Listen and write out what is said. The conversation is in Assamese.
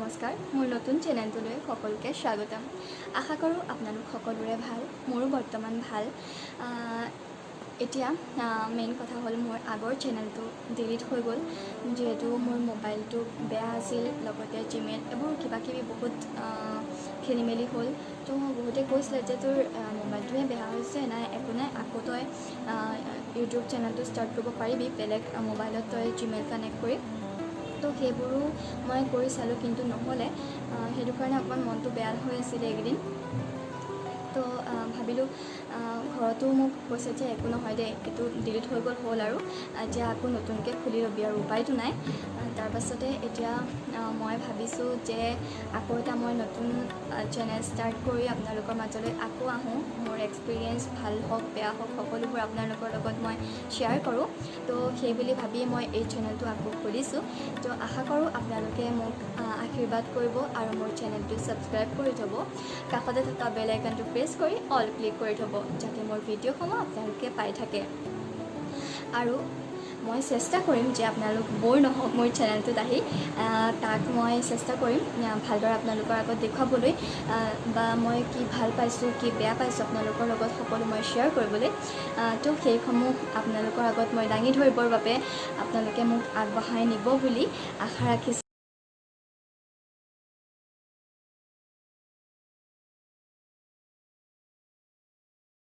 নমস্কাৰ মোৰ নতুন চেনেলটোলৈ সকলোকে স্বাগতম আশা কৰোঁ আপোনালোক সকলোৰে ভাল মোৰো বৰ্তমান ভাল এতিয়া মেইন কথা হ'ল মোৰ আগৰ চেনেলটো ডিলিট হৈ গ'ল যেহেতু মোৰ মোবাইলটো বেয়া আছিল লগতে জিমেইল এবোৰ কিবা কিবি বহুত খেলিমেলি হ'ল তো বহুতে কৈছিলে যে তোৰ মোবাইলটোৱে বেয়া হৈছে নাই একো নাই আকৌ তই ইউটিউব চেনেলটো ষ্টাৰ্ট কৰিব পাৰিবি বেলেগ মোবাইলত তই জিমেইল কানেক্ট কৰি তো সেইবোৰো মই কৰি চালোঁ কিন্তু নহ'লে সেইটো কাৰণে অকণমান মনটো বেয়া হৈ আছিলে এইকেইদিন তো ভাবিলোঁ ঘৰতো মোক কৈছে যে একো নহয় দে এইটো ডিলিট হৈ গ'ল হ'ল আৰু এতিয়া আকৌ নতুনকৈ খুলি ল'বি আৰু উপায়তো নাই তাৰপাছতে এতিয়া মই ভাবিছোঁ যে আকৌ এটা মই নতুন চেনেল ষ্টাৰ্ট কৰি আপোনালোকৰ মাজলৈ আকৌ আহোঁ মোৰ এক্সপিৰিয়েঞ্চ ভাল হওক বেয়া হওক সকলোবোৰ আপোনালোকৰ লগত মই শ্বেয়াৰ কৰোঁ তো সেইবুলি ভাবিয়ে মই এই চেনেলটো আকৌ খুলিছোঁ তো আশা কৰোঁ আপোনালোকে মোক আশীৰ্বাদ কৰিব আৰু মোৰ চেনেলটো ছাবস্ক্ৰাইব কৰি থ'ব কাষতে থকা বেল আইকনটো প্ৰেছ কৰি অল ক্লিক কৰি থ'ব যাতে মোৰ ভিডিঅ'সমূহ আপোনালোকে পাই থাকে আৰু মই চেষ্টা কৰিম যে আপোনালোক বৰ নহওক মোৰ চেনেলটোত আহি তাক মই চেষ্টা কৰিম ভালদৰে আপোনালোকৰ আগত দেখুৱাবলৈ বা মই কি ভাল পাইছোঁ কি বেয়া পাইছোঁ আপোনালোকৰ লগত সকলো মই শ্বেয়াৰ কৰিবলৈ তো সেইসমূহ আপোনালোকৰ আগত মই দাঙি ধৰিবৰ বাবে আপোনালোকে মোক আগবঢ়াই নিব বুলি আশা ৰাখিছোঁ